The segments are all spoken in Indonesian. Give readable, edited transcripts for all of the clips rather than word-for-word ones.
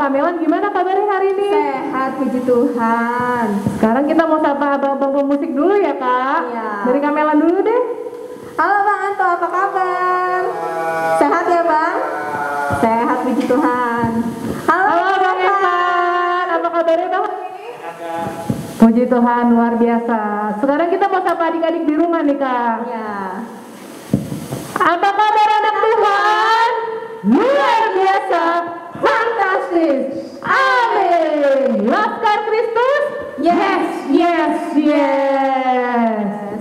Kak Melan gimana kabarnya hari ini? Sehat, puji Tuhan. Sekarang kita mau sapa abang-abang pemusik dulu ya Kak? Iya. Dari Kak Melan dulu deh. Halo Bang Anto, apa kabar? Sehat ya Bang? Sehat, puji Tuhan. Halo Bang Evan, apa kabarnya Bang? Puji Tuhan, luar biasa. Sekarang kita mau sapa adik-adik di rumah nih Kak. Iya. Apa kabar anak Tuhan? Luar biasa, fantastis. Amin. Laskar Kristus? Yes. Yes.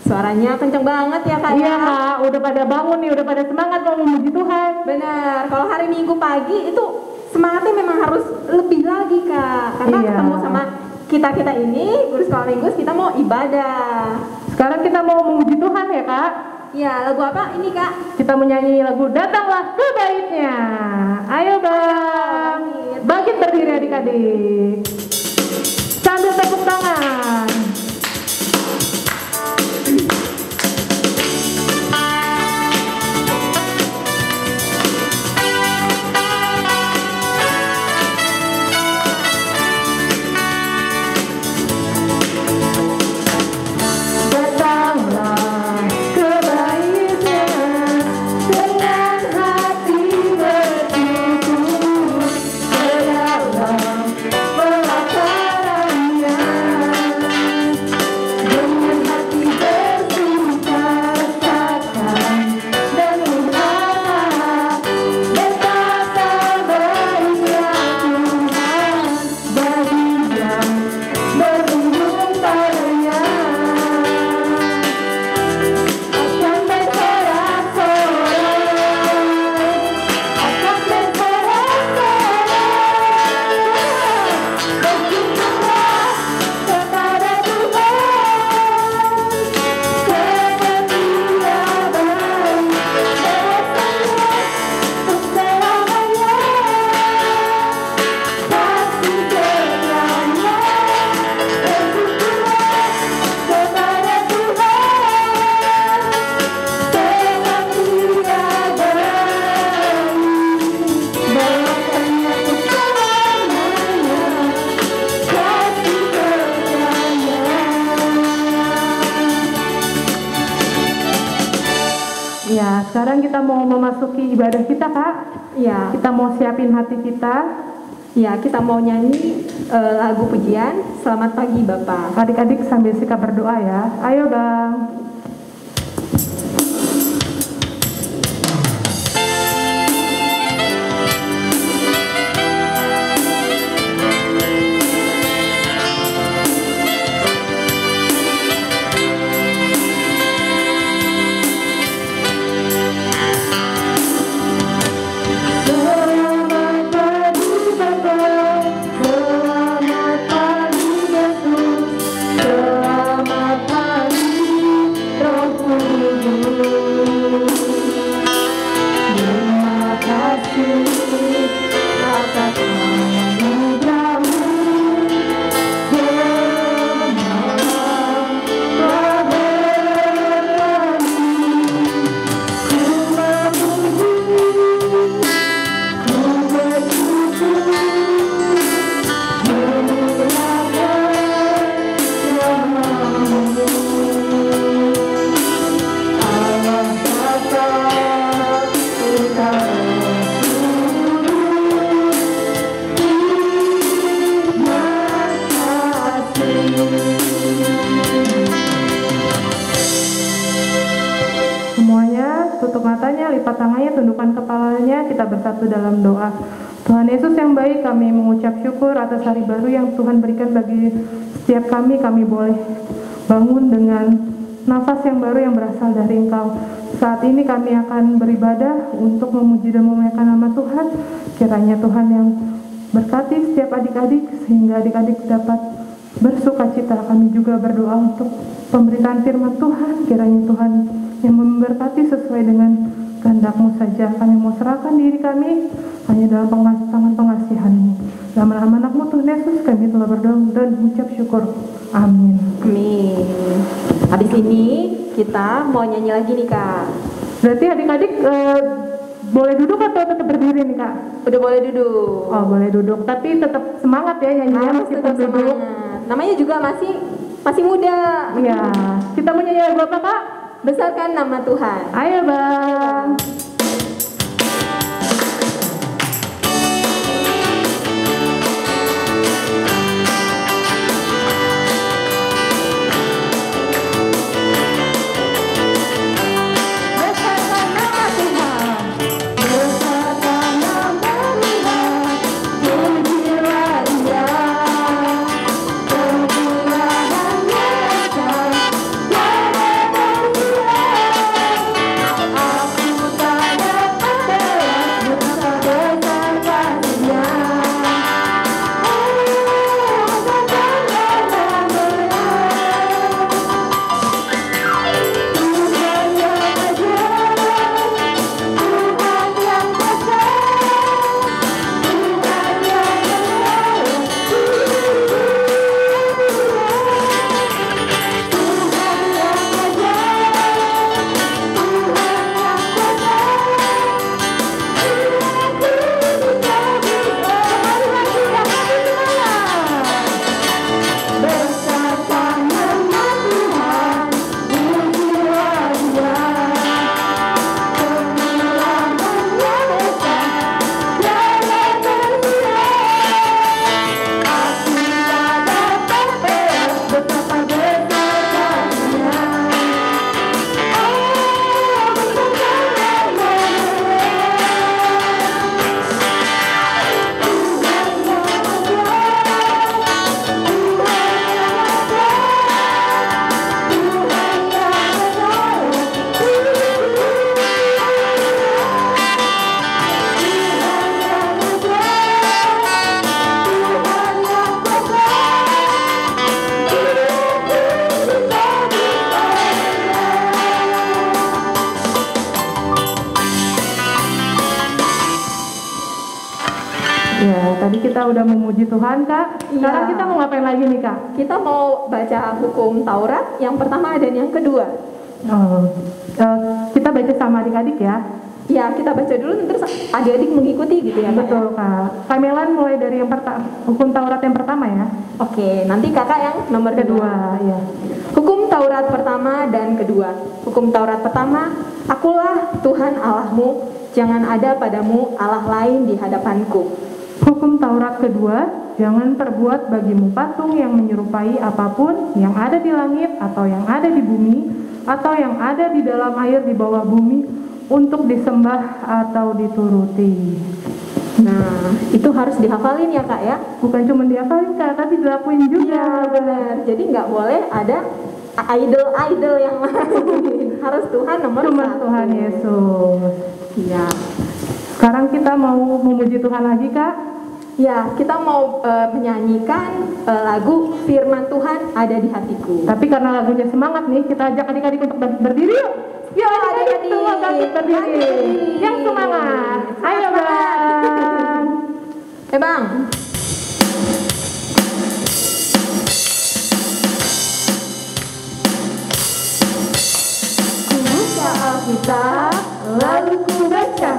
Suaranya kenceng banget ya Kak? Iya Kak, udah pada bangun nih, udah pada semangat mau memuji Tuhan. Benar, kalau hari Minggu pagi itu semangatnya memang harus lebih lagi Kak. Karena Iya. ketemu sama kita ini, guru sekolah minggu, kita mau ibadah. Sekarang kita mau memuji Tuhan ya Kak. Ya, lagu apa ini Kak? Kita menyanyi lagu Datanglah ke Baitnya. Ayo Bang. Bangkit berdiri adik-adik. Sambil tepuk tangan. Datanglah ke Baitnya dengan hati bersyukur ke dalam pelatarannya, dengan hati bersuka rasakan dan mengharap betapa baiknya Tuhan bagi yang berlindung padanya. Akan bersorak-sorai, akan bersorak-sorai, bersyukurlah kepada Tuhan, seperti Dia baik biasanya untuk selamanya. Kasih setianya, bersyukurlah kepada Tuhan, seperti Dia baik biasanya untuk selamanya. Kasih setianya. Ya, sekarang kita mau memasuki ibadah kita, Kak. Ya, Kita mau siapin hati kita. ya kita mau nyanyi lagu pujian Selamat Pagi Bapak. Adik-adik sambil sikap berdoa ya. Ayo, Bang. Selamat pagi Bapak, selamat pagi Yesus, selamat pagi Roh Kudus. Terima kasih atas anugerah-Mu semalam telah berkali. Ku memuji, ku bersyukur, memuliakan nama-Mu. Allah Bapa, Putra, semuanya tutup matanya, lipat tangannya, tundukkan kepalanya, kita bersatu dalam doa. Tuhan Yesus yang baik, kami mengucap syukur atas hari baru yang Tuhan berikan bagi setiap kami. Kami boleh bangun dengan nafas yang baru yang berasal dari Engkau. Saat ini kami akan beribadah untuk memuji dan memuliakan nama Tuhan. Kiranya Tuhan yang berkati setiap adik-adik sehingga adik-adik dapat bersukacita. Kami juga berdoa untuk pemberitaan firman Tuhan. Kiranya Tuhan yang memberkati sesuai dengan kehendak-Mu saja. Kami mau serahkan diri kami hanya dalam tangan pengasihan-Mu. Dalam nama anak-Mu Tuhan Yesus kami telah berdoa dan mengucap syukur. Amin. Amin. Habis ini kita mau nyanyi lagi nih Kak. Berarti adik-adik boleh duduk atau tetap berdiri nih Kak? Udah boleh duduk. Oh boleh duduk, tapi tetap semangat ya nyanyinya Harus meskipun tetap duduk. semangat. Namanya juga masih muda. Iya, kita mau nyanyi lagu apa Kak? Besarkan nama Tuhan. Ayo Bang. Ya, tadi kita udah memuji Tuhan Kak. Sekarang kita mau ngapain lagi nih Kak? Kita mau baca hukum Taurat yang pertama dan yang kedua. Oh, kita baca sama adik-adik ya. Ya, kita baca dulu terus adik-adik mengikuti gitu ya Kak. Betul Kak. Kamelan mulai dari yang hukum Taurat yang pertama ya. Oke, nanti kakak yang nomor kedua. Ya. Hukum Taurat pertama dan kedua. Hukum Taurat pertama, akulah Tuhan Allahmu, jangan ada padamu Allah lain di hadapanku. Hukum Taurat kedua, jangan terbuat bagimu patung yang menyerupai apapun yang ada di langit atau yang ada di bumi atau yang ada di dalam air di bawah bumi untuk disembah atau dituruti. Nah, itu harus dihafalin ya Kak ya? Bukan cuma dihafalin Kak, tapi dilakuin juga. Iya benar. Jadi nggak boleh ada idol yang lain. Harus Tuhan nomor Cuma satu. Tuhan Yesus. Iya. Sekarang kita mau memuji Tuhan lagi Kak. Ya, kita mau menyanyikan lagu Firman Tuhan ada di hatiku. Tapi karena lagunya semangat nih, kita ajak adik-adik untuk berdiri yuk. Yuk adik-adik semua bangkit berdiri. Yang semangat. Ayo Bang. Bang. Ku buka Alkitab, lalu ku baca.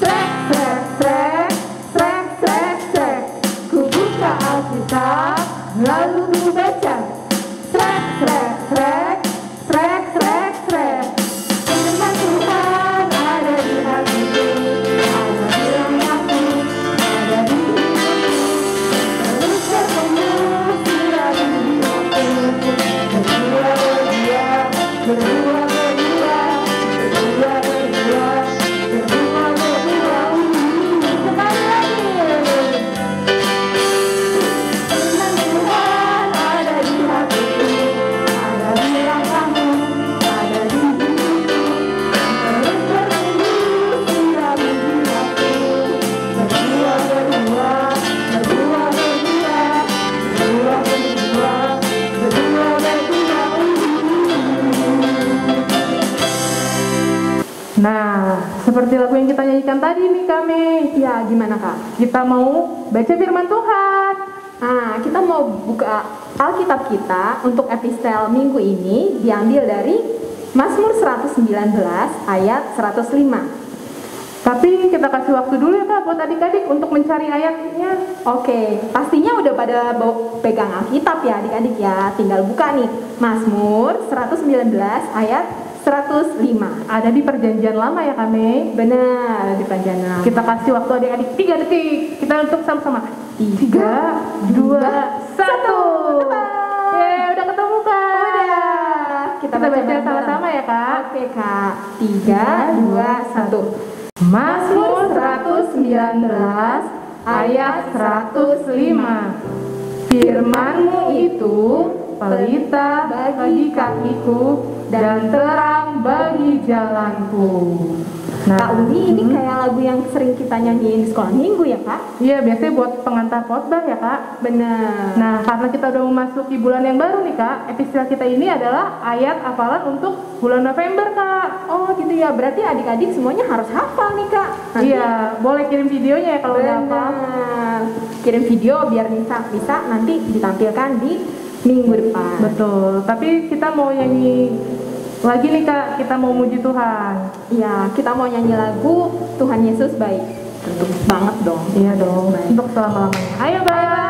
Srek, srek, srek, srek, srek, srek. Ku buka Alkitab, lalu ku baca. Srek, srek, srek, srek, srek, srek. Firman Tuhan ada di hatiku, ada di langkahku, ada di hidupku. Terus bertemu sirahi hidupku. Berdua, berdua, berdua, berdua, berdua, berdua, berdua, berdua. Sekali lagi. Firman Tuhan ada di hatiku, ada di langkahmu, ada di hidupku. Terus bertemu sirahi hidupku. Berdua, berdua, berdua, berdua, berdua, berdua, berdua, berdua. Nah, seperti lagu yang kita nyanyikan tadi nih kami. Ya, gimana Kak? Kita mau baca firman Tuhan. Nah, kita mau buka Alkitab kita untuk epistel minggu ini diambil dari Mazmur 119 ayat 105. Tapi kita kasih waktu dulu ya Kak buat adik-adik untuk mencari ayatnya. Oke, pastinya udah pada pegang Alkitab ya adik-adik ya. Tinggal buka nih, Mazmur 119 ayat 105. Ada di perjanjian lama ya kami. Benar, di perjanjian lama. Kita kasih waktu adik-adik 3 detik. Kita untuk sama-sama. 3, 2, 1. Udah ketemu Kak. Udah. Kita baca sama-sama ya Kak. Oke Kak. 3, 2, 1. Mazmur 119 ayat 105. Firman-Mu itu pelita bagi kakiku dan terang bagi jalanku. Kak Umi, ini kayak lagu yang sering kita nyanyiin di sekolah minggu ya Kak? Iya, biasanya buat pengantar khotbah ya Kak. Benar. Nah, karena kita udah memasuki bulan yang baru nih Kak, episode kita ini adalah ayat hafalan untuk bulan November Kak. Oh gitu ya, berarti adik-adik semuanya harus hafal nih Kak. Nanti iya, boleh kirim videonya ya kalau udah hafal. Kirim video biar bisa nanti ditampilkan di minggu depan. Betul, tapi kita mau nyanyi lagi nih Kak, kita mau muji Tuhan. Iya, kita mau nyanyi lagu Tuhan Yesus Baik. Tentu banget dong. Iya dong, Baik. untuk selama-lamanya. Ayo Bang.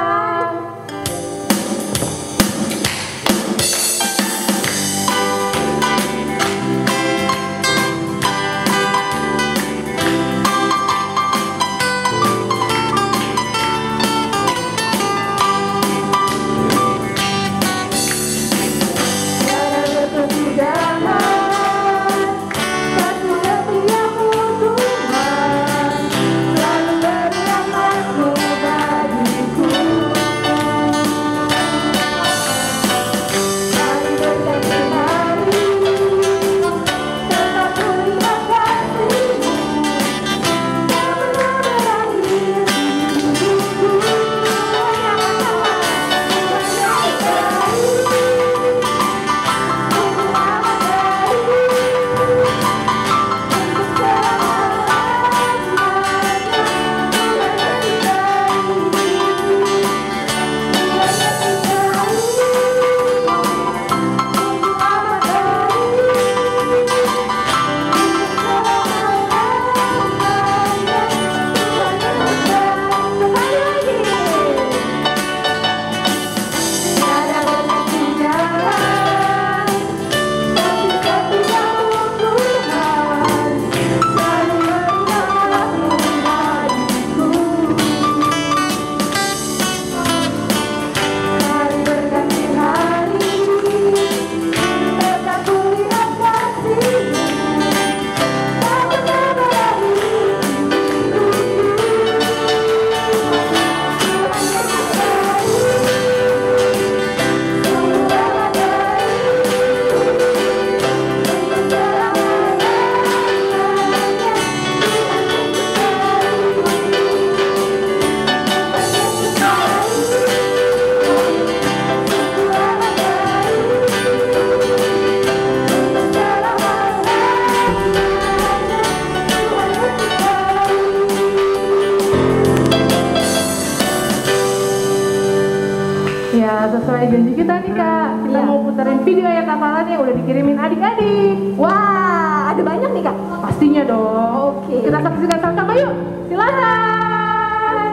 Ya, sesuai janji kita nih Kak, kita Iya. mau puterin video ayat hafalan yang udah dikirimin adik-adik. Wah, ada banyak nih Kak. Pastinya dong. Oke. Kita saksikan sama-sama yuk. Silakan.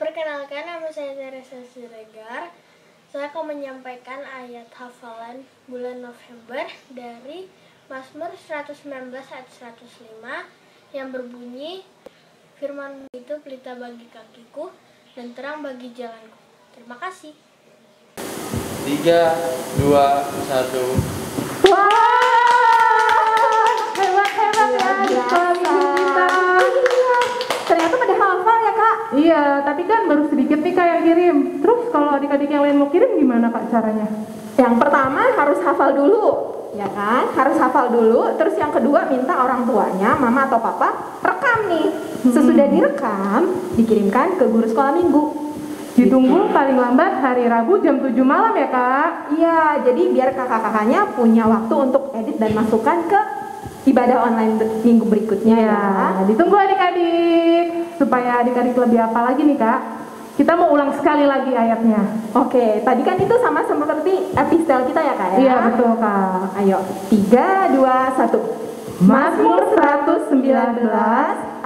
Perkenalkan, nama saya Teresa Siregar. Saya akan menyampaikan ayat hafalan bulan November dari Mazmur 119 ayat 105 yang berbunyi, Firman itu pelita bagi kakiku dan terang bagi jalanku. Terima kasih. 3, 2, 1. Wah, hebat-hebat ya di sekolah minggu kita. Iya, ternyata pada hafal ya Kak. Iya, tapi kan baru sedikit nih Kak yang kirim. Terus kalau adik-adik yang lain mau kirim gimana Kak caranya? Yang pertama harus hafal dulu, ya kan? Harus hafal dulu. Terus yang kedua minta orang tuanya, mama atau papa, rekam nih. Sesudah direkam, dikirimkan ke guru sekolah minggu. Ditunggu paling lambat hari Rabu jam 7 malam ya Kak? Iya, jadi biar kakak-kakaknya punya waktu untuk edit dan masukkan ke ibadah online minggu berikutnya ya. Ditunggu adik-adik. Supaya adik-adik lebih apa lagi nih Kak? Kita mau ulang sekali lagi ayatnya. Oke, tadi kan itu sama seperti epistel kita ya Kak ya? Iya betul Kak. Ayo, 3, 2, 1. Mazmur 119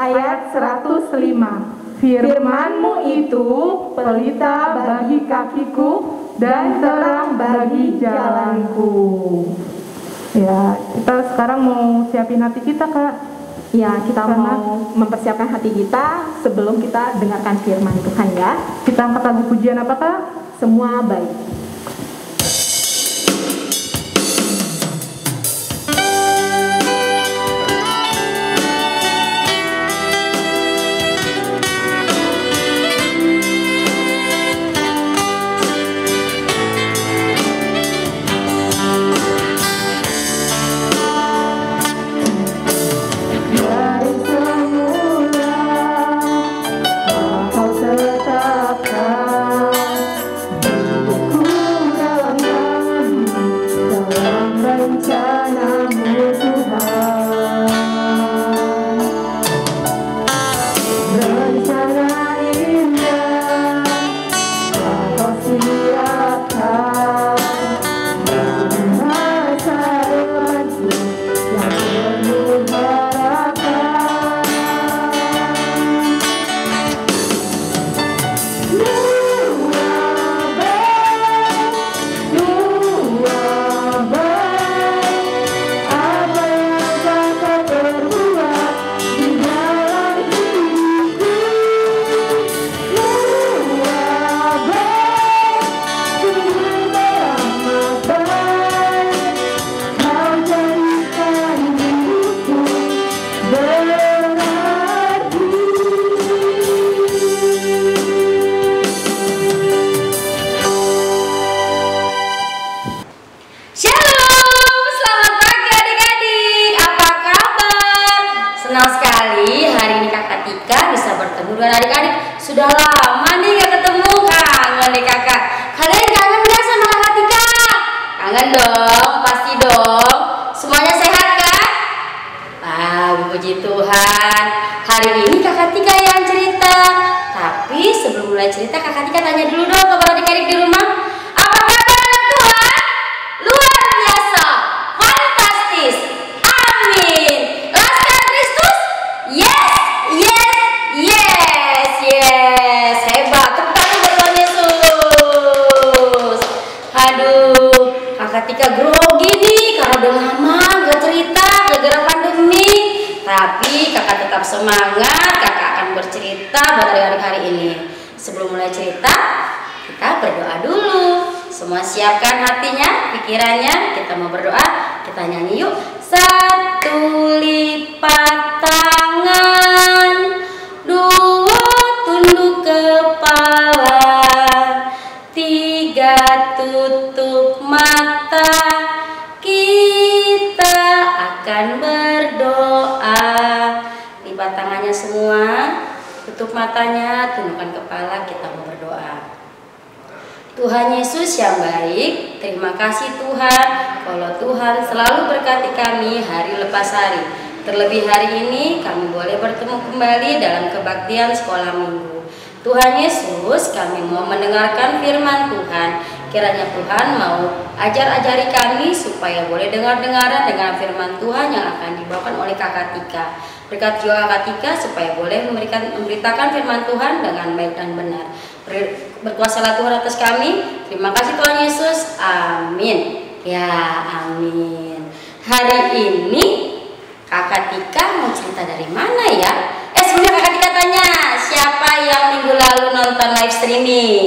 ayat 105. Firman-Mu itu pelita bagi kakiku dan terang bagi jalanku. Ya, kita sekarang mau siapin hati kita, Kak. Ya, kita mau mempersiapkan hati kita sebelum kita dengarkan firman Tuhan ya. Kita angkat lagu pujian apa, Kak? Semua baik. dengan adik-adik. Sudah lama nih gak ketemu, kangen deh kakak. Kalian kangen gak sama kakak Tika? Kangen dong, pasti dong. Semuanya sehat kan? Puji Tuhan. Hari ini kakak Tika yang cerita. Tapi sebelum mulai cerita, kakak Tika tanya dulu dong kepada adik-adik di rumah. Apa kabar Tuhan? Luar biasa, fantastis, amin. Laskar Kristus? Yes, yes, yes, yes. Hebat, tepuk tangan buat Tuhan Yesus. Aduh, kakak Tika grogi nih karena udah lama gak cerita gara-gara pandemi. Tapi kakak tetap semangat, kakak akan bercerita buat adik-adik hari ini. Sebelum mulai cerita, kita berdoa dulu. Semua siapkan hatinya, pikirannya, kita mau berdoa. Kita nyanyi yuk. Satu lipat tangan, dua tunduk kepala, tiga tutup mata, kita akan berdoa. Lipat tangannya semua, tutup matanya, tundukkan kepala, kita mau berdoa. Tuhan Yesus yang baik, terima kasih Tuhan kalau Tuhan selalu berkati kami hari lepas hari. Terlebih hari ini kami boleh bertemu kembali dalam kebaktian sekolah minggu. Tuhan Yesus, kami mau mendengarkan firman Tuhan. Kiranya Tuhan mau ajar-ajari kami supaya boleh dengar-dengaran dengan firman Tuhan yang akan dibawakan oleh kakak Tika. Berkat jiwa kakak Tika supaya boleh memberitakan firman Tuhan dengan baik dan benar. Berkuasalah Tuhan atas kami. Terima kasih Tuhan Yesus. Amin. Ya, amin. Hari ini kakak Tika mau cerita dari mana ya? Sebelumnya kakak Tika tanya, siapa yang minggu lalu nonton live streaming?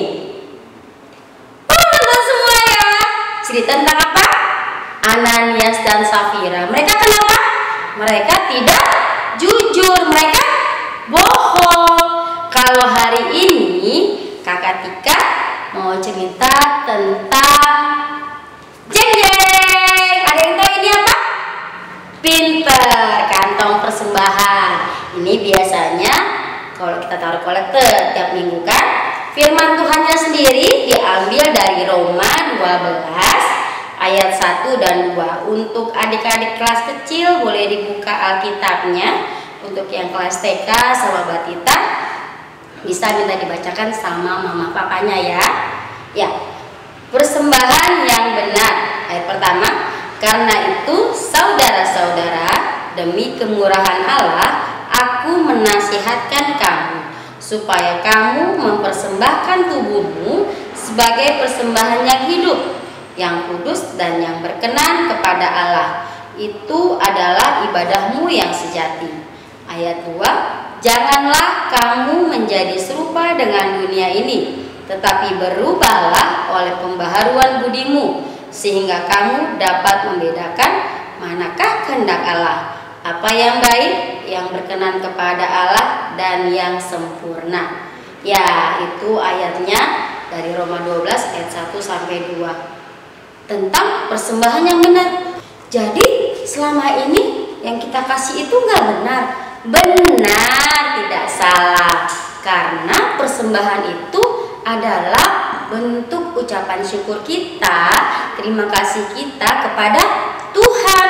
Nonton semua ya. Cerita tentang apa? Ananias dan Safira. Mereka kenapa? Mereka tidak jujur, mereka bohong. Kalau hari ini kakak Tika mau cerita tentang jeng jeng. Ada yang tahu ini apa? Pinter, kantong persembahan. Ini biasanya kalau kita taruh kolektor tiap minggu kan. Firman Tuhannya sendiri diambil dari Roma 12 ayat 1 dan 2. Untuk adik-adik kelas kecil boleh dibuka Alkitabnya. Untuk yang kelas TK sama Batita bisa minta dibacakan sama mama papanya ya. Ya, persembahan yang benar. Ayat pertama, karena itu saudara-saudara, demi kemurahan Allah, aku menasihatkan kamu supaya kamu mempersembahkan tubuhmu sebagai persembahan yang hidup, yang kudus dan yang berkenan kepada Allah. Itu adalah ibadahmu yang sejati. Ayat 2, janganlah kamu menjadi serupa dengan dunia ini, tetapi berubahlah oleh pembaharuan budimu, sehingga kamu dapat membedakan manakah kehendak Allah, apa yang baik, yang berkenan kepada Allah, dan yang sempurna. Ya, itu ayatnya dari Roma 12 ayat 1 sampai 2 tentang persembahan yang benar. Jadi selama ini yang kita kasih itu nggak benar. Benar, tidak salah. Karena persembahan itu adalah bentuk ucapan syukur kita, terima kasih kita kepada Tuhan.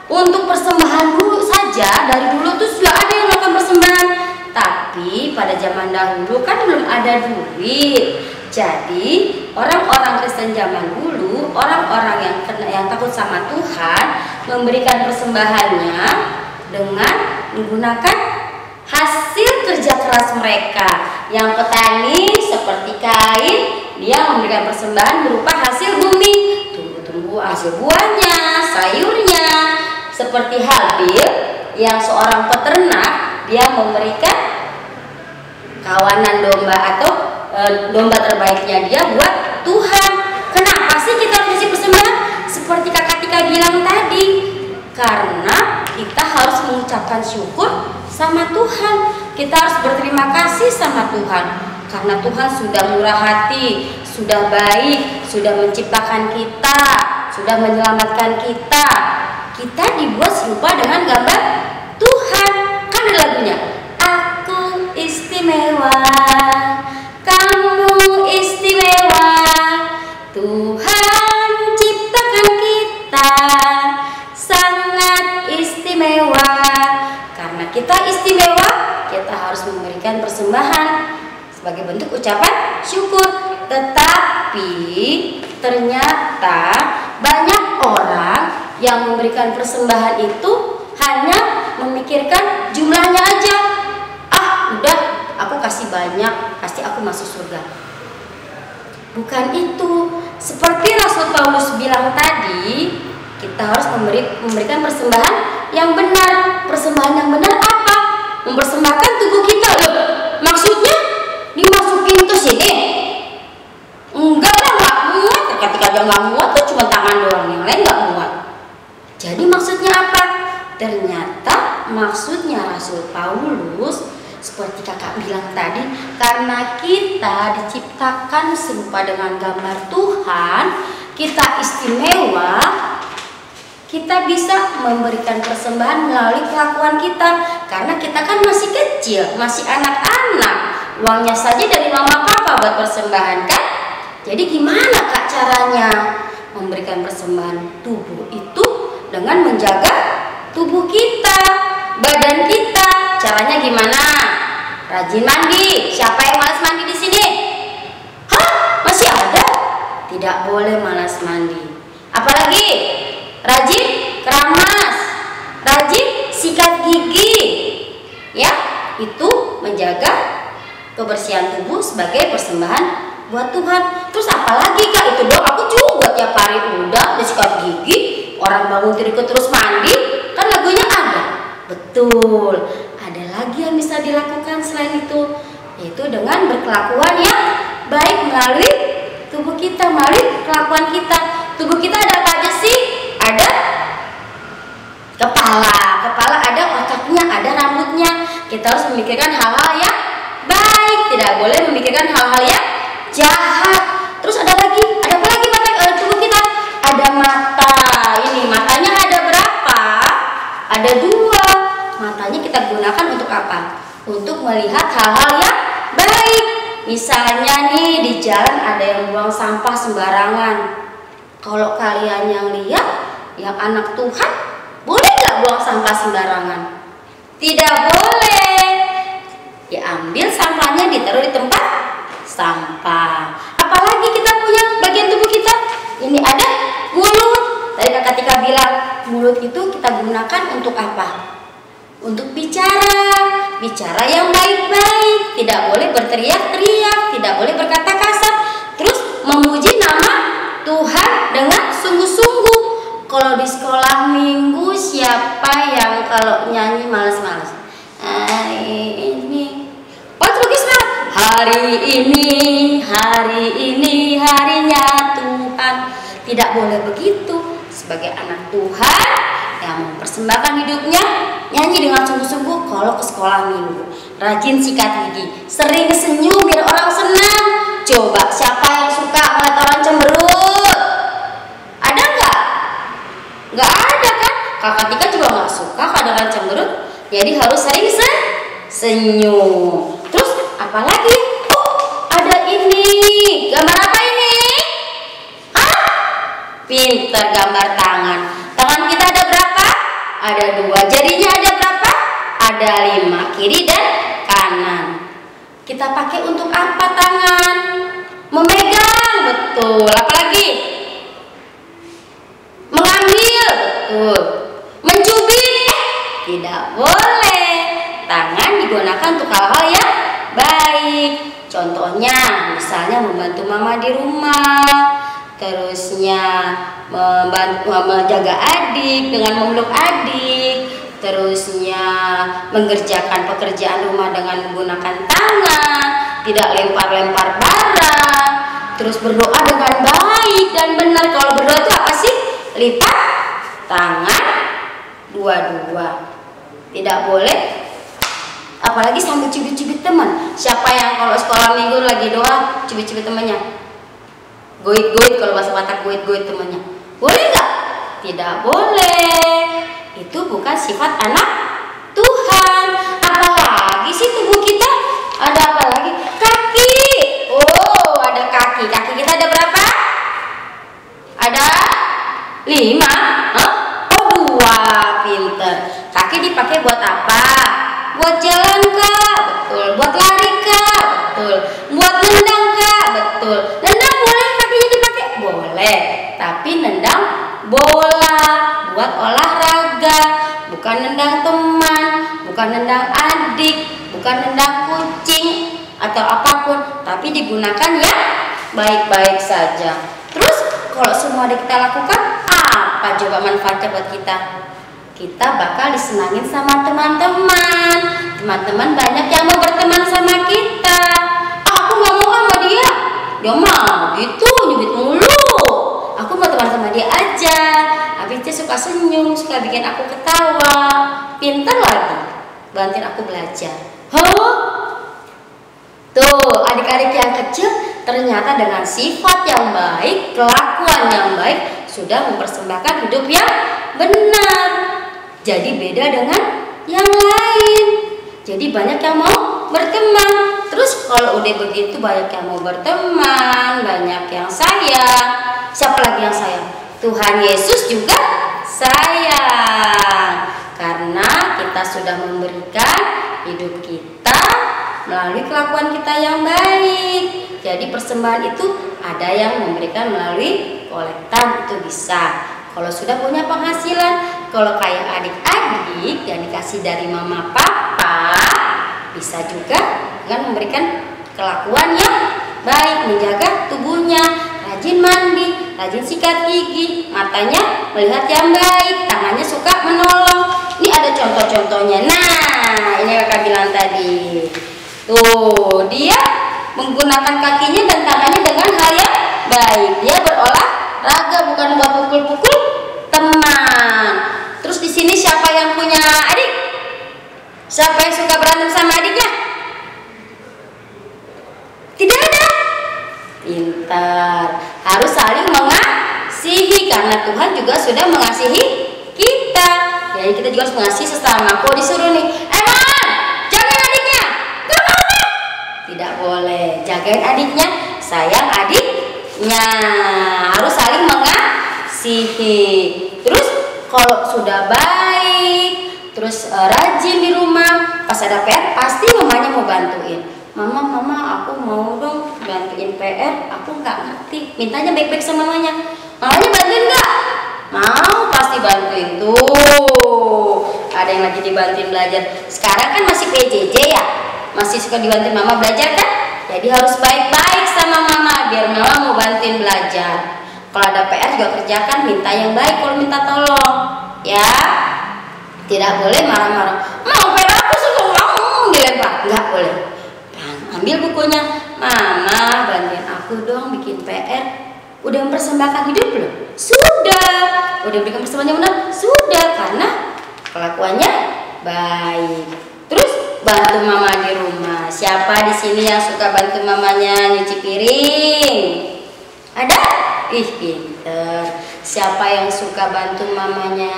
Untuk persembahan dulu saja, dari dulu tuh sudah ada yang melakukan persembahan. Tapi pada zaman dahulu kan belum ada duit. Jadi orang-orang Kristen zaman dulu, orang-orang yang takut sama Tuhan, memberikan persembahannya dengan menggunakan hasil kerja keras mereka. Yang petani seperti Kain, dia memberikan persembahan berupa hasil bumi, tumbuh-tumbuh hasil buahnya, sayurnya. Seperti Habil yang seorang peternak, dia memberikan kawanan domba atau domba terbaiknya dia buat Tuhan. Kenapa sih kita kasih persembahan? Seperti Kakak Tika bilang tadi, karena kita harus mengucapkan syukur sama Tuhan. Kita harus berterima kasih sama Tuhan, karena Tuhan sudah murah hati, sudah baik, sudah menciptakan kita, sudah menyelamatkan kita. Kita dibuat serupa dengan gambar Tuhan. Kan ada lagunya, aku istimewa, kamu istimewa, Tuhan ciptakan kita sangat istimewa. Karena kita istimewa, kita harus memberikan persembahan sebagai bentuk ucapan syukur. Tetapi ternyata banyak orang yang memberikan persembahan itu hanya memikirkan jumlahnya aja. Udah, aku kasih banyak, pasti aku masuk surga. Bukan itu. Seperti Rasul Paulus bilang tadi, kita harus memberikan persembahan yang benar. Persembahan yang benar apa? Mempersembahkan tubuh kita. Loh, maksudnya dimasukin ke sini? Enggak lah, nggak muat. Ketika dia nggak muat tuh cuma tangan doang, yang lain nggak muat. Jadi maksudnya apa? Ternyata maksudnya Rasul Paulus seperti kakak bilang tadi, karena kita diciptakan serupa dengan gambar Tuhan, kita istimewa, kita bisa memberikan persembahan melalui kelakuan kita. Karena kita kan masih kecil, masih anak-anak, uangnya saja dari mama papa buat persembahan kan. Jadi gimana kak caranya memberikan persembahan tubuh itu? Dengan menjaga tubuh kita, badan kita. Caranya gimana? Rajin mandi. Siapa yang malas mandi di sini? Hah? Masih ada? Tidak boleh malas mandi. Apalagi rajin keramas, rajin sikat gigi. Ya, itu menjaga kebersihan tubuh sebagai persembahan buat Tuhan. Terus apalagi kak? Itu doang. Aku juga tiap hari udah sikat gigi. Orang bangun tidur terus mandi, kan lagunya ada. Betul. Ada lagi yang bisa dilakukan selain itu, yaitu dengan berkelakuan yang baik melalui tubuh kita, melalui kelakuan kita. Tubuh kita ada apa aja sih? Ada kepala. Kepala ada otaknya, ada rambutnya. Kita harus memikirkan hal-hal yang baik, tidak boleh memikirkan hal-hal yang jahat. Terus ada lagi, ada apa lagi tubuh kita? Ada mata. Ini matanya ada berapa? Ada 2. Matanya kita gunakan untuk apa? Untuk melihat hal-hal yang baik. Misalnya nih di jalan ada yang buang sampah sembarangan. Kalau kalian yang lihat, yang anak Tuhan, boleh nggak buang sampah sembarangan? Tidak boleh. Diambil sampahnya, ditaruh di tempat sampah. Apalagi kita punya bagian tubuh kita. Ini ada mulut. Tadi Kakak Tika bilang mulut itu kita gunakan untuk apa? Untuk bicara yang baik-baik, tidak boleh berteriak-teriak, tidak boleh berkata kasar, terus memuji nama Tuhan dengan sungguh-sungguh. Kalau di sekolah minggu siapa yang kalau nyanyi malas-malas? Hari ini, hari ini harinya Tuhan. Tidak boleh begitu. Sebagai anak Tuhan yang mempersembahkan hidupnya, nyanyi dengan sungguh-sungguh kalau ke sekolah minggu. Rajin sikat gigi, sering senyum biar orang senang. Coba siapa yang suka melihat orang cemberut? Ada nggak? Nggak ada kan? Kakak Tika juga nggak suka kadang-kadang cemberut. Jadi harus sering senyum. Terus apalagi? Oh, ada ini. Gambar apa ini? Hah? Pinter, gambar tangan. Tangan kita ada berapa? Ada 2. Jarinya ada berapa? Ada 5. Kiri dan kanan. Kita pakai untuk apa tangan? Memegang, betul. Apalagi? Mengambil, betul. Mencubit, tidak boleh. Tangan digunakan untuk hal-hal yang baik. Contohnya, misalnya membantu mama di rumah, terusnya menjaga adik dengan memeluk adik, terusnya mengerjakan pekerjaan rumah dengan menggunakan tangan, tidak lempar-lempar barang, terus berdoa dengan baik dan benar. Kalau berdoa itu apa sih? Lipat tangan dua-dua. Tidak boleh apalagi sambil cubit-cubit teman. Siapa yang kalau sekolah minggu lagi doa cubit-cubit temannya? Goit-goit, kalau bahasa Batak goit-goit temannya. Boleh nggak? Tidak boleh. Itu bukan sifat anak Tuhan. Apalagi sih tubuh kita? Ada apa lagi? Kaki. Oh, ada kaki. Kaki kita ada berapa? Ada 5. Hah? Oh, 2. Pinter. Kaki dipakai buat apa? Buat jalan kak? Betul. Buat lari kak? Betul. Buat nendang kak? Betul. Nendang boleh kakinya dipakai? Boleh. Tapi nendang bola, buat olahraga, bukan nendang teman, bukan nendang adik, bukan nendang kucing atau apapun, tapi digunakan ya baik-baik saja. Terus kalau semua kita lakukan, apa coba manfaatnya buat kita? Kita bakal disenangin sama teman-teman. Teman-teman banyak yang mau berteman sama kita. Aku nggak mau sama dia. Dia mah gitu nyubit mulu. Aku mau teman sama dia aja. Habis dia suka senyum, suka bikin aku ketawa. Pintar lagi, bantuin aku belajar. Hah? Tuh, adik-adik yang kecil ternyata dengan sifat yang baik, kelakuan yang baik, sudah mempersembahkan hidup yang benar. Jadi beda dengan yang lain. Jadi banyak yang mau berteman. Terus kalau udah begitu banyak yang mau berteman, banyak yang sayang. Siapa lagi yang sayang? Tuhan Yesus juga sayang. Karena kita sudah memberikan hidup kita melalui kelakuan kita yang baik. Jadi persembahan itu ada yang memberikan melalui kolektan, itu bisa. Kalau sudah punya penghasilan, kalau kayak adik-adik yang dikasih dari mama papa, bisa juga dengan memberikan kelakuan yang baik, menjaga tubuhnya, rajin mandi, rajin sikat gigi, matanya melihat yang baik, tangannya suka menolong. Ini ada contoh-contohnya. Nah, ini kakak bilang tadi. Tuh, dia menggunakan kakinya dan tangannya dengan hal yang baik. Dia berolahraga, bukan buat pukul-pukul teman. Terus di sini siapa yang punya adik? Siapa yang suka berantem sama adiknya? Tidak ada. Pintar. Harus saling mengasihi karena Tuhan juga sudah mengasihi kita. Jadi kita juga harus mengasihi sesama. Kok disuruh nih, Eman, jagain adiknya. Gak mau. Tidak boleh. Jagain adiknya, sayang adiknya. Harus saling mengasihi. Terus kalau sudah baik, terus rajin di rumah, pas ada PR pasti mamanya mau bantuin. Mama, aku mau dong bantuin PR, aku nggak ngerti. Mintanya baik-baik sama mamanya. Mamanya bantuin nggak? Mau pasti bantuin tuh. Ada yang lagi dibantuin belajar. Sekarang kan masih PJJ ya, masih suka dibantuin mama belajar kan? Jadi harus baik-baik sama mama biar mama mau bantuin belajar. Kalau ada PR juga kerjakan, minta yang baik kalau minta tolong, ya. Tidak boleh marah-marah. Mau PR aku suka ngomong dilempar, nggak boleh. Ambil bukunya, mama bantuin aku dong bikin PR. Udah mempersembahkan hidup belum? Sudah. Udah berikan persembahan yang benar? Sudah, karena kelakuannya baik. Terus bantu mama di rumah. Siapa di sini yang suka bantu mamanya nyuci piring? Ada? Ih, pinter. Siapa yang suka bantu mamanya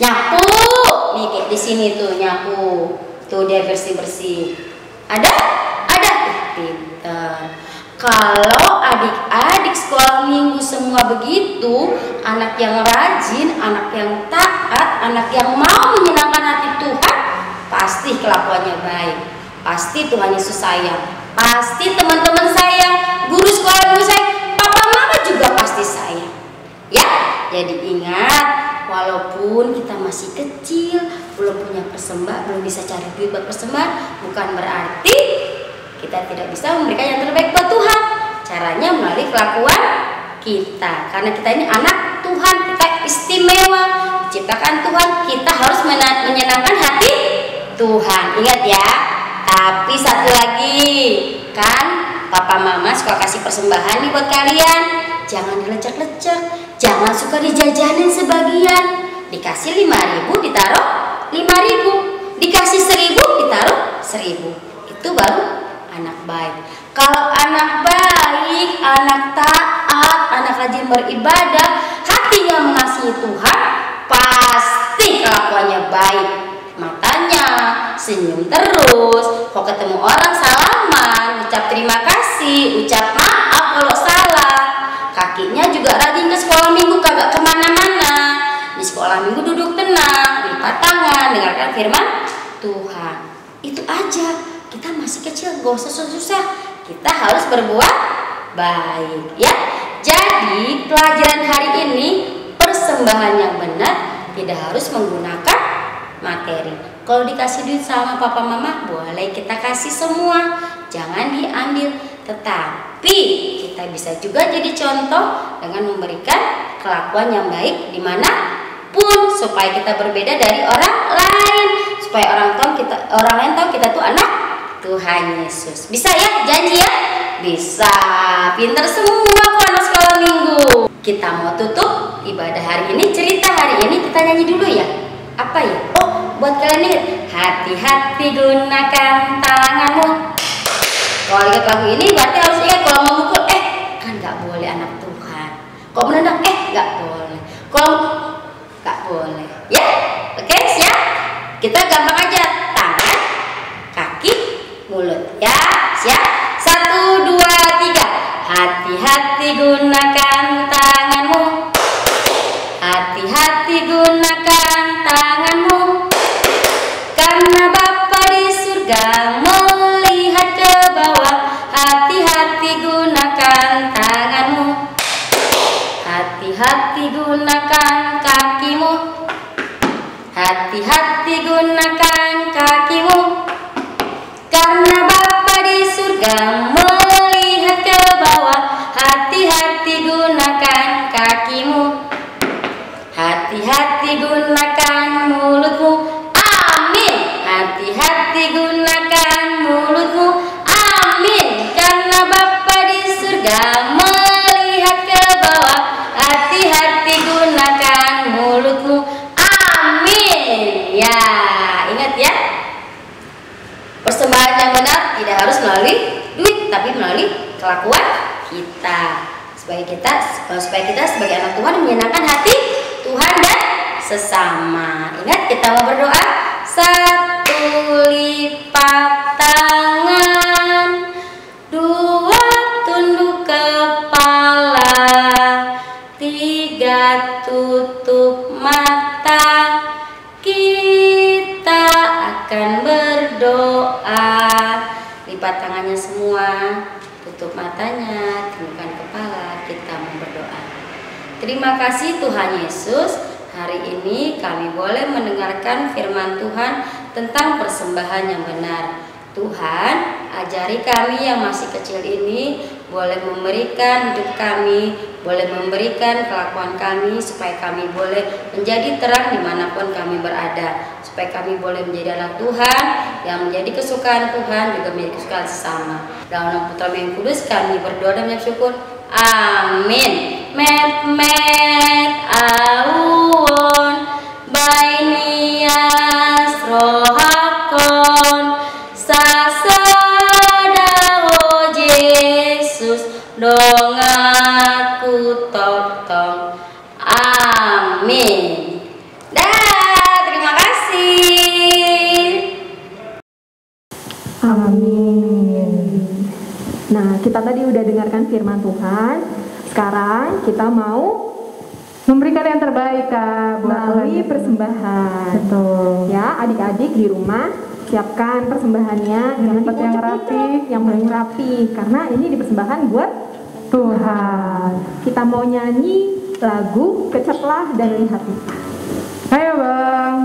nyapu? Nih kayak di sini tuh nyapu. Tuh dia bersih-bersih. Ada? Ada? Ih, pinter. Kalau adik-adik sekolah minggu semua begitu, anak yang rajin, anak yang taat, anak yang mau menyenangkan hati Tuhan, pasti kelakuannya baik. Pasti Tuhan Yesus sayang. Pasti teman-teman sayang, guru sekolah minggu sayang, papa mama juga pasti sayang. Ya, jadi ingat, walaupun kita masih kecil, belum punya persembahan, belum bisa cari duit buat persembahan, bukan berarti kita tidak bisa memberikan yang terbaik buat Tuhan. Caranya melalui kelakuan kita. Karena kita ini anak Tuhan, kita istimewa, diciptakan Tuhan, kita harus menyenangkan hati Tuhan. Ingat ya. Tapi satu lagi, kan papa mama suka kasih persembahan nih buat kalian. Jangan dilecek-lecek, jangan suka dijajanin sebagian. Dikasih 5.000 ditaruh 5.000, dikasih 1.000 ditaruh 1.000. Itu baru anak baik. Kalau anak baik, anak taat, anak rajin beribadah, hatinya mengasihi Tuhan, pasti kelakuannya baik. Matanya senyum terus, kok ketemu orang salaman, ucap terima kasih, ucap maaf kalau salah. Kakinya juga rajin ke sekolah minggu, kagak kemana-mana. Di sekolah minggu duduk tenang, lipat tangan, dengarkan firman Tuhan. Itu aja. Kita masih kecil, gak usah susah-susah. Kita harus berbuat baik, ya. Jadi pelajaran hari ini, persembahan yang benar tidak harus menggunakan materi. Kalau dikasih duit sama papa mama, boleh kita kasih semua, jangan diambil. Tetapi kita bisa juga jadi contoh dengan memberikan kelakuan yang baik dimanapun, supaya kita berbeda dari orang lain, supaya orang lain tahu kita tuh anak Tuhan Yesus. Bisa ya? Janji ya? Bisa. Pinter semua kok anak sekolah minggu. Kita mau tutup ibadah hari ini, cerita hari ini, kita nyanyi dulu ya. Apa ya? Oh, buat kalian ingat, hati-hati gunakan tanganmu. Kalau ingat lagu ini berarti harus ingat kalau mau mukul, kan nggak boleh anak Tuhan. Kalau menendang, nggak boleh. Kalau nggak boleh. Ya? Oke, siap? Kita gampang aja, tangan, kaki, mulut, ya, siap? 1, 2, 3. Hati-hati gunakan tanganmu. Hati-hati gunakan tanganmu. Karena Bapa di surga melihat ke bawah. Hati-hati gunakan tanganmu. Hati-hati gunakan kakimu. Hati-hati gunakan kakimu. Karena Bapa di surga melihat ke bawah. Hati-hati gunakan kakimu. Hati-hati gunakan mulutmu. Amin. Hati-hati gunakan mulutmu. Amin. Karena Bapa di surga melihat ke bawah. Hati-hati gunakan mulutmu. Amin. Ya, ingat ya. Persembahan yang benar tidak harus melalui duit, tapi melalui kelakuan kita. Supaya kita sebagai anak Tuhan menyenangkan hati Tuhan dan sesama. Ingat, kita mau berdoa. 1, lipat tangan. 2, tunduk kepala. 3, tutup mata. Kita akan berdoa. Lipat tangannya semua, tutup matanya, tundukkan kepala. Kita mau berdoa. Terima kasih Tuhan Yesus. Hari ini kami boleh mendengarkan firman Tuhan tentang persembahan yang benar. Tuhan, ajari kami yang masih kecil ini boleh memberikan hidup kami, boleh memberikan kelakuan kami, supaya kami boleh menjadi terang dimanapun kami berada, supaya kami boleh menjadi anak Tuhan yang menjadi kesukaan Tuhan, juga menjadi kesukaan sesama. Dalam nama Putra yang Kudus kami berdoa dan mengucap syukur. Amin. Met awon bainias rohakon sasadawo Yesus dong aku totong. Amin. Terima kasih. Amin. Nah, kita tadi udah dengarkan firman Tuhan. Sekarang kita mau Memberikan yang terbaik, Kak, buat melalui Tuhan. persembahan. Betul. Ya, adik-adik di rumah siapkan persembahannya Yang jangan tempat yang dipucuk-pucuk, rapi. yang paling rapi, karena ini dipersembahkan buat Tuhan. kita mau nyanyi lagu Keceplah dan Lihatlah. Ayo, Bang.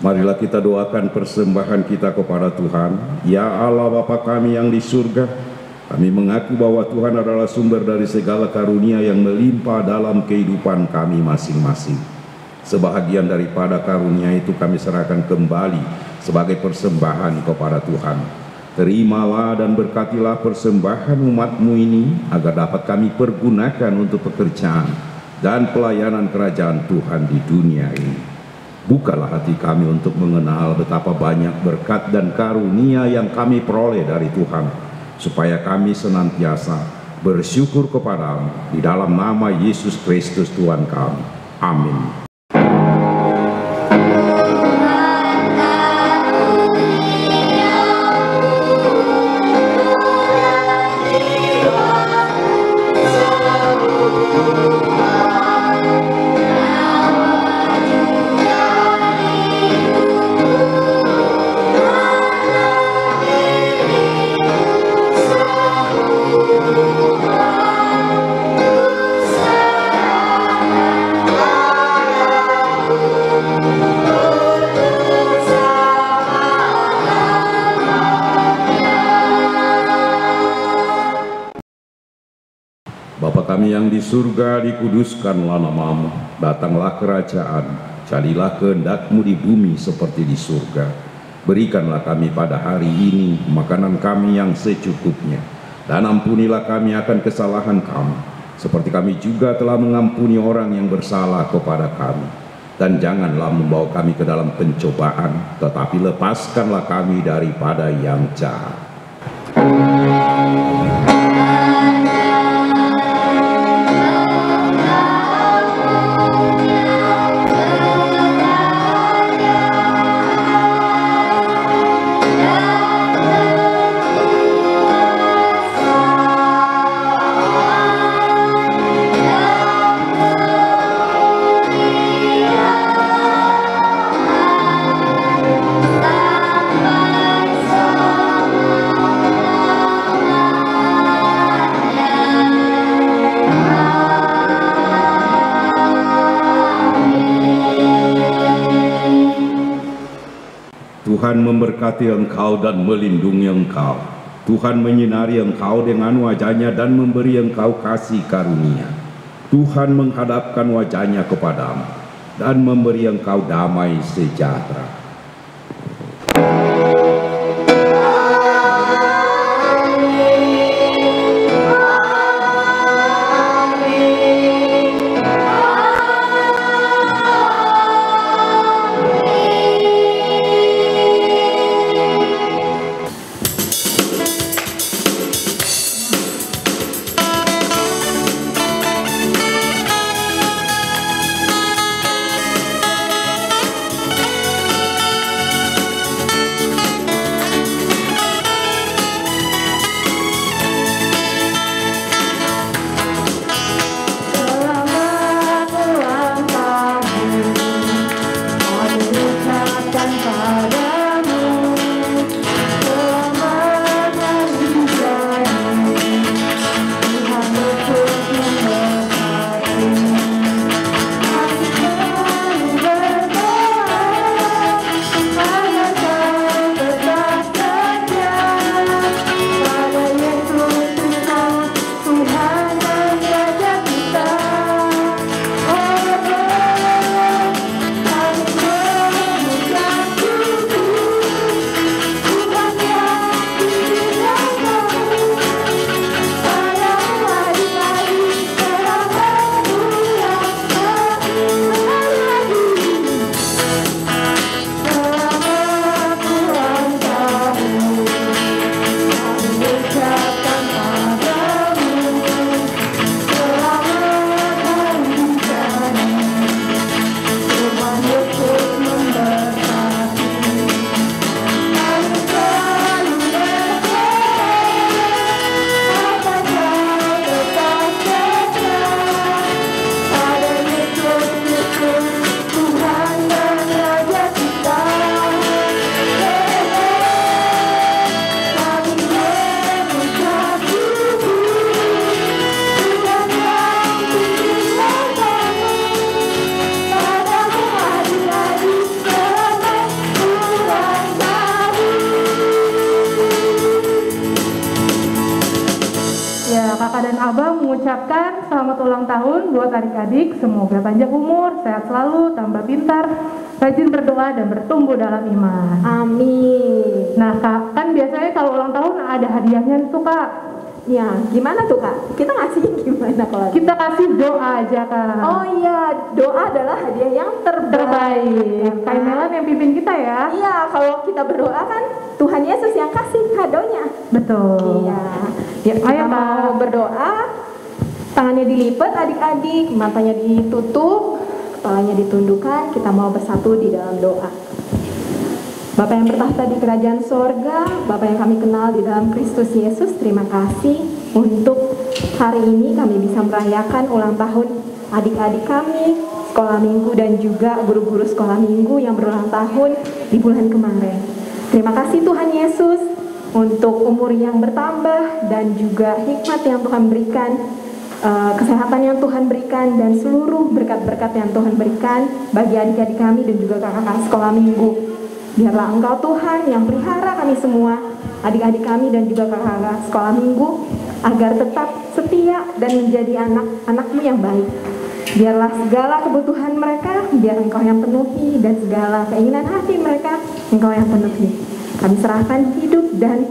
Marilah kita doakan persembahan kita kepada Tuhan. Ya Allah Bapa kami yang di surga, kami mengaku bahwa Tuhan adalah sumber dari segala karunia yang melimpah dalam kehidupan kami masing-masing. Sebahagian daripada karunia itu kami serahkan kembali sebagai persembahan kepada Tuhan. Terimalah dan berkatilah persembahan umat-Mu ini, agar dapat kami pergunakan untuk pekerjaan dan pelayanan kerajaan Tuhan di dunia ini. Bukalah hati kami untuk mengenal betapa banyak berkat dan karunia yang kami peroleh dari Tuhan, supaya kami senantiasa bersyukur kepada-Mu di dalam nama Yesus Kristus Tuhan kami. Amin. Bapa kami yang di surga, dikuduskanlah nama-Mu, datanglah kerajaan, jadilah kehendak-Mu di bumi seperti di surga. Berikanlah kami pada hari ini makanan kami yang secukupnya, dan ampunilah kami akan kesalahan kami, seperti kami juga telah mengampuni orang yang bersalah kepada kami. Dan janganlah membawa kami ke dalam pencobaan, tetapi lepaskanlah kami daripada yang jahat. Yeah. Tuhan memberkati engkau dan melindungi engkau. Tuhan menyinari engkau dengan wajah-Nya dan memberi engkau kasih karunia. Tuhan menghadapkan wajah-Nya kepadamu dan memberi engkau damai sejahtera. Kakak dan abang mengucapkan selamat ulang tahun buat adik-adik. Semoga panjang umur, sehat selalu, tambah pintar, rajin berdoa dan bertumbuh dalam iman. Amin. Nah Kak, kan biasanya kalau ulang tahun ada hadiahnya tuh Kak. Ya, gimana tuh Kak? Kita ngasihnya gimana kalau? Kita kasih doa aja Kak. Oh iya, doa adalah hadiah yang terbaik. Kak Melan yang pimpin kita ya. Iya, kalau kita berdoa kan Tuhan Yesus yang kasih kadonya. Betul. Iya. Ya, kita mau berdoa, tangannya dilipat adik-adik, matanya ditutup, kepalanya ditundukkan, kita mau bersatu di dalam doa. Bapak yang bertahta di kerajaan sorga, Bapak yang kami kenal di dalam Kristus Yesus, terima kasih untuk hari ini kami bisa merayakan ulang tahun adik-adik kami, sekolah minggu dan juga guru-guru sekolah minggu yang berulang tahun di bulan kemarin. Terima kasih Tuhan Yesus untuk umur yang bertambah dan juga hikmat yang Tuhan berikan, kesehatan yang Tuhan berikan, dan seluruh berkat-berkat yang Tuhan berikan bagi adik-adik kami dan juga kakak-kakak sekolah minggu. Biarlah Engkau Tuhan yang pelihara kami semua, adik-adik kami dan juga kakak-kakak sekolah minggu, agar tetap setia dan menjadi anak-anak-Mu yang baik. Biarlah segala kebutuhan mereka, biar Engkau yang penuhi, dan segala keinginan hati mereka, Engkau yang penuhi. Kami serahkan hidup dan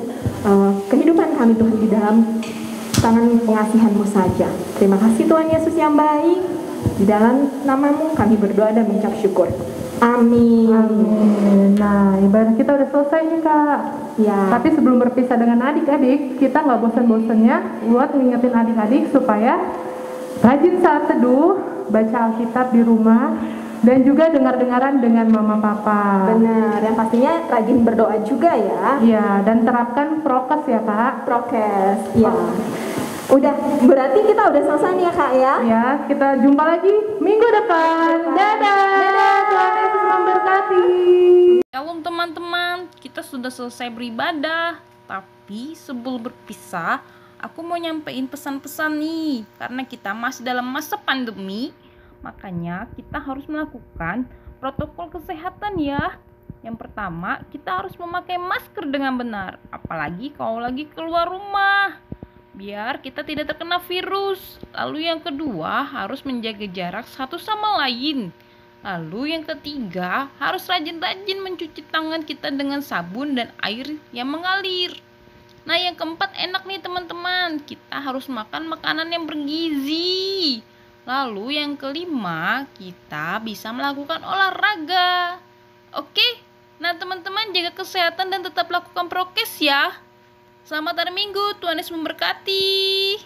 kehidupan kami Tuhan di dalam tangan pengasihan-Mu saja. Terima kasih Tuhan Yesus yang baik. Di dalam nama-Mu kami berdoa dan mengucap syukur. Amin. Amin. Nah, ibadah kita udah selesai nih Kak. Ya. Tapi sebelum berpisah dengan adik-adik, kita nggak bosan-bosannya buat ngingetin adik-adik supaya rajin saat teduh, baca Alkitab di rumah, dan juga dengar-dengaran dengan mama papa. Benar, yang pastinya rajin berdoa juga ya. Iya, dan terapkan prokes ya Kak. Prokes, iya. Udah, berarti kita udah selesai nih ya Kak ya. Ya, kita jumpa lagi minggu depan. Dadah. Tuhan Yesus memberkati. Shalom teman-teman, kita sudah selesai beribadah. Tapi sebelum berpisah, aku mau nyampein pesan-pesan nih. Karena kita masih dalam masa pandemi, makanya kita harus melakukan protokol kesehatan ya. Yang pertama, kita harus memakai masker dengan benar, apalagi kalau lagi keluar rumah, biar kita tidak terkena virus. Lalu yang kedua, harus menjaga jarak satu sama lain. Lalu yang ketiga, harus rajin-rajin mencuci tangan kita dengan sabun dan air yang mengalir. Nah, yang keempat enak nih teman-teman, kita harus makan makanan yang bergizi. Lalu yang kelima, kita bisa melakukan olahraga. Oke, nah teman-teman jaga kesehatan dan tetap lakukan prokes ya. Selamat hari Minggu, Tuhan Yesus memberkati.